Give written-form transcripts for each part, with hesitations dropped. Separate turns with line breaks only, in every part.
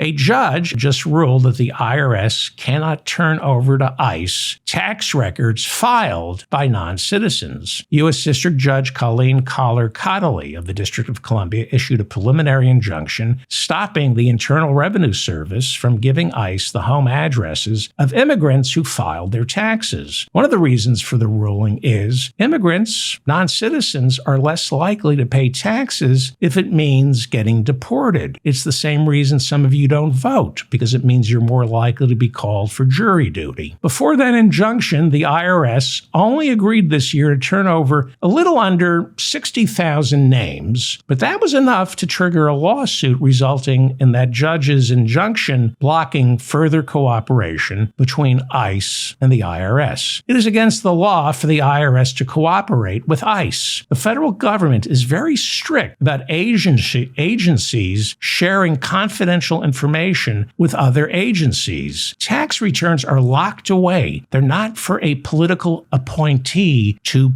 A judge just ruled that the IRS cannot turn over to ICE tax records filed by non-citizens. U.S. District Judge Colleen Collar-Connolly of the District of Columbia issued a preliminary injunction stopping the Internal Revenue Service from giving ICE the home addresses of immigrants who filed their taxes. One of the reasons for the ruling is immigrants, non-citizens, are less likely to pay taxes if it means getting deported. It's the same reason some of you don't vote, because it means you're more likely to be called for jury duty. Before that injunction, the IRS only agreed this year to turn over a little under 60,000 names, but that was enough to trigger a lawsuit resulting in that judge's injunction blocking further cooperation between ICE and the IRS. It is against the law for the IRS to cooperate with ICE. The federal government is very strict about agencies sharing confidential information with other agencies. Tax returns are locked away. They're not for a political appointee to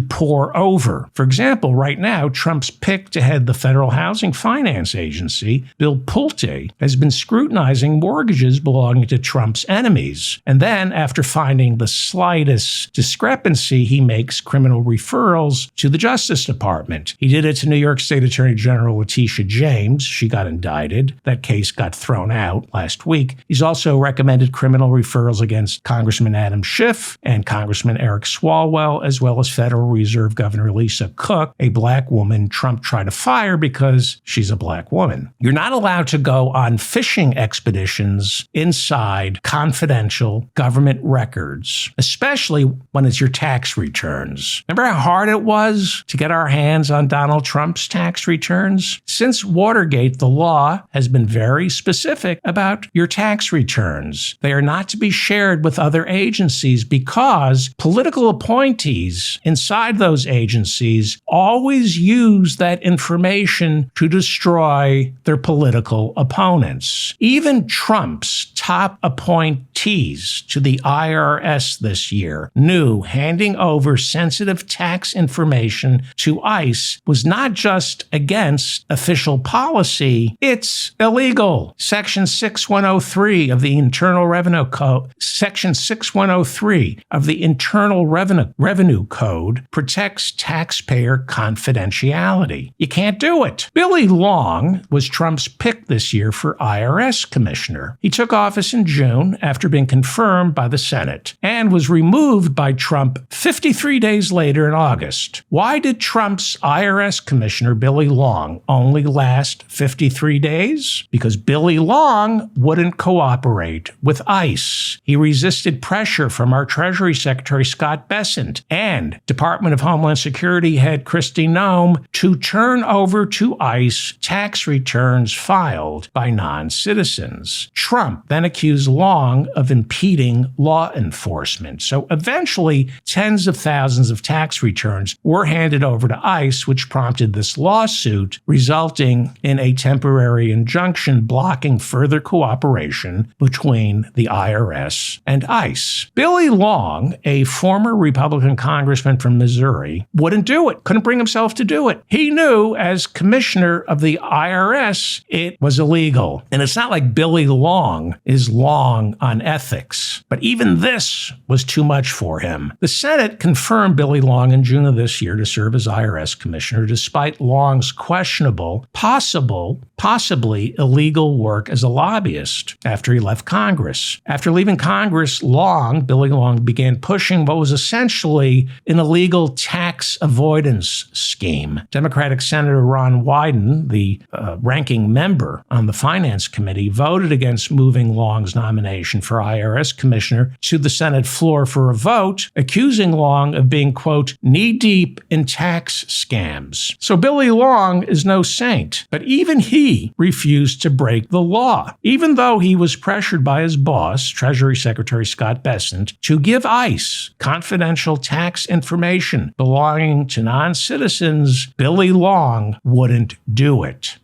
pore over. For example, right now, Trump's pick to head the Federal Housing Finance Agency, Bill Pulte, has been scrutinizing mortgages belonging to Trump's enemies. And then, after finding the slightest discrepancy, he makes criminal referrals to the Justice Department. He did it to New York State Attorney General Leticia James. She got indicted. That case got thrown out last week. He's also recommended criminal referrals against Congressman Adam Schiff and Congressman Eric Swalwell, as well as Federal Reserve Governor Lisa Cook, a black woman Trump tried to fire because she's a black woman. You're not allowed to go on fishing expeditions inside confidential government records, especially when it's your tax returns. Remember how hard it was to get our hands on Donald Trump's tax returns? Since Watergate, the law has been very specific about your tax returns. They are not to be shared with other agencies because political appointees inside those agencies always use that information to destroy their political opponents. Even Trump's top appointees to the IRS this year knew handing over sensitive tax information to ICE was not just against official policy, it's illegal. Section 6103 of the Internal Revenue Code, Section 6103 of the Internal Revenue Code protects taxpayer confidentiality. You can't do it. Billy Long was Trump's pick this year for IRS commissioner. He took office in June after being confirmed by the Senate and was removed by Trump 53 days later in August. Why did Trump's IRS commissioner, Billy Long, only last 53 days? Because Billy Long wouldn't cooperate with ICE. He resisted pressure from our Treasury Secretary Scott Bessent and Department of Homeland Security head Kristi Noem to turn over to ICE tax returns filed by non-citizens. Trump then accused Long of impeding law enforcement. So eventually, tens of thousands of tax returns were handed over to ICE, which prompted this lawsuit, resulting in a temporary injunction blocking further cooperation between the IRS and ICE. Billy Long, a former Republican congressman from Missouri, wouldn't do it, couldn't bring himself to do it. He knew as commissioner of the IRS, it was illegal. And it's not like Billy Long is long on ethics, but even this was too much for him. The Senate confirmed Billy Long in June of this year to serve as IRS commissioner, despite Long's questionable, possibly illegal work as a lobbyist after he left Congress. After leaving Congress, Billy Long began pushing what was essentially an illegal tax avoidance scheme. Democratic Senator Ron Wyden, the ranking member on the Finance Committee, voted against moving Long's nomination for IRS commissioner to the Senate floor for a vote, accusing Long of being, quote, knee-deep in tax scams. So Billy Long is no saint, but even he refused to break the law, even though he was pressured by his boss, Treasury Secretary Scott Bessent, to give ICE confidential tax information belonging to non-citizens. Billy Long wouldn't do it.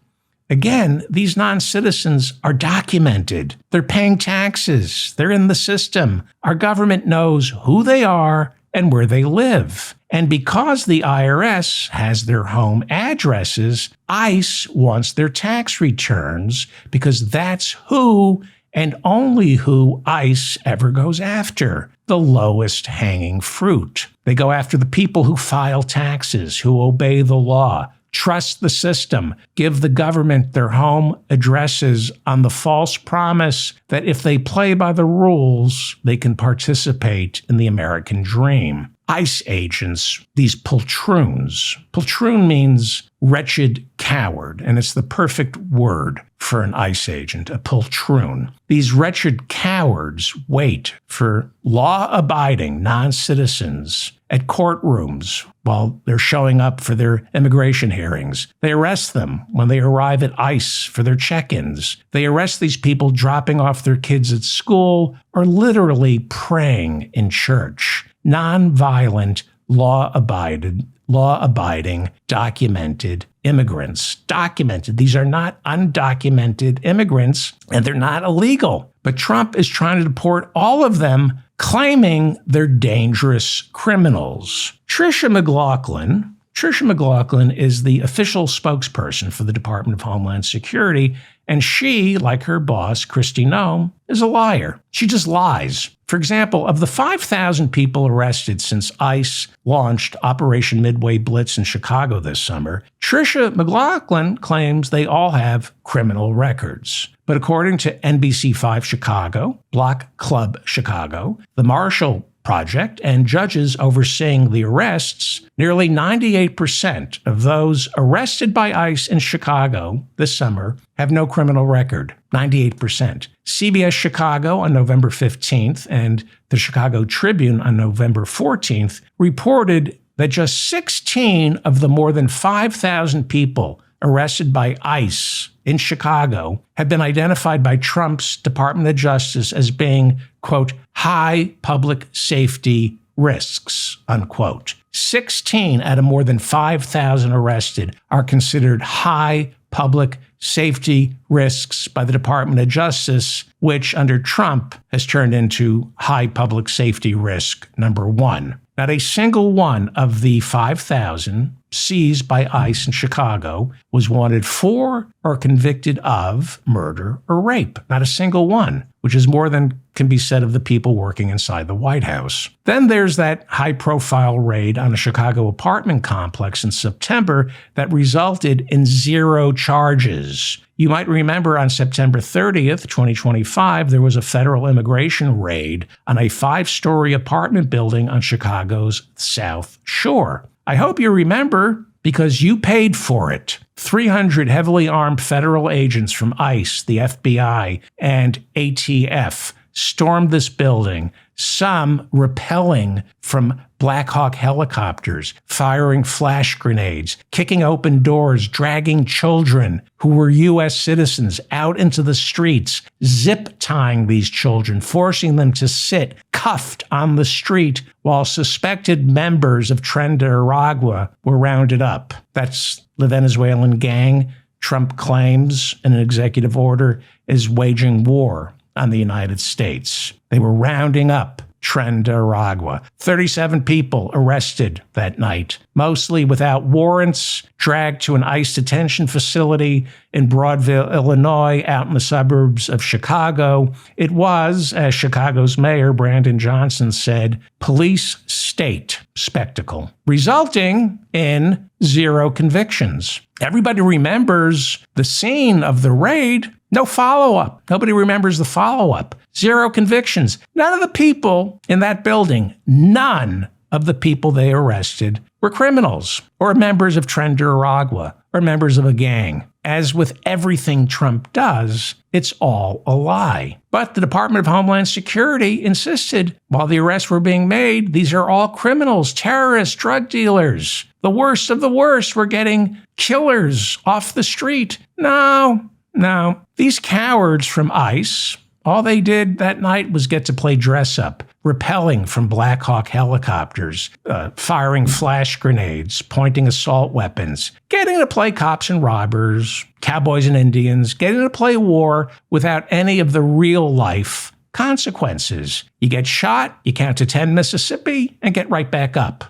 Again, these non-citizens are documented. They're paying taxes. They're in the system. Our government knows who they are and where they live. And because the IRS has their home addresses, ICE wants their tax returns because that's who and only who ICE ever goes after, the lowest hanging fruit. They go after the people who file taxes, who obey the law, trust the system, give the government their home addresses on the false promise that if they play by the rules, they can participate in the American dream. ICE agents, these poltroons. Poltroon means wretched coward, and it's the perfect word for an ICE agent, a poltroon. These wretched cowards wait for law-abiding non-citizens at courtrooms while they're showing up for their immigration hearings. They arrest them when they arrive at ICE for their check-ins. They arrest these people dropping off their kids at school or literally praying in church. Non-violent, law-abiding, documented immigrants. Documented. These are not undocumented immigrants, and they're not illegal. But Trump is trying to deport all of them, claiming they're dangerous criminals. Tricia McLaughlin is the official spokesperson for the Department of Homeland Security, and she, like her boss, Kristi Noem, is a liar. She just lies. For example, of the 5,000 people arrested since ICE launched Operation Midway Blitz in Chicago this summer, Tricia McLaughlin claims they all have criminal records. But according to NBC5 Chicago, Block Club Chicago, the Marshall Project, and judges overseeing the arrests, nearly 98% of those arrested by ICE in Chicago this summer have no criminal record. 98%. CBS Chicago on November 15th and the Chicago Tribune on November 14th reported that just 16 of the more than 5,000 people arrested by ICE in Chicago have been identified by Trump's Department of Justice as being, quote, high public safety risks, unquote. 16 out of more than 5,000 arrested are considered high public safety risks by the Department of Justice, which under Trump has turned into high public safety risk number one. Not a single one of the 5,000 seized by ICE in Chicago was wanted for or convicted of murder or rape. Not a single one, which is more than can be said of the people working inside the White House. Then there's that high-profile raid on a Chicago apartment complex in September that resulted in 0 charges. You might remember on September 30th, 2025, there was a federal immigration raid on a 5-story apartment building on Chicago's South Shore. I hope you remember because you paid for it. 300 heavily armed federal agents from ICE, the FBI, and ATF stormed this building, some repelling from Blackhawk helicopters, firing flash grenades, kicking open doors, dragging children who were U.S. citizens out into the streets, zip-tying these children, forcing them to sit cuffed on the street while suspected members of Tren de Aragua were rounded up. That's the Venezuelan gang Trump claims in an executive order is waging war on the United States. They were rounding up Tren de Aragua. 37 people arrested that night, mostly without warrants, dragged to an ICE detention facility in Broadville, Illinois, out in the suburbs of Chicago. It was, as Chicago's mayor, Brandon Johnson, said, police state spectacle, resulting in 0 convictions. Everybody remembers the scene of the raid. No follow-up. Nobody remembers the follow-up. 0 convictions. None of the people in that building, none of the people they arrested were criminals or members of Tren de Aragua or members of a gang. As with everything Trump does, it's all a lie. But the Department of Homeland Security insisted while the arrests were being made, these are all criminals, terrorists, drug dealers. The worst of the worst. We're getting killers off the street. No. These cowards from ICE, all they did that night was get to play dress up, repelling from Blackhawk helicopters, firing flash grenades, pointing assault weapons, getting to play cops and robbers, cowboys and Indians, getting to play war without any of the real life consequences. You get shot, you count to 10 Mississippi, and get right back up.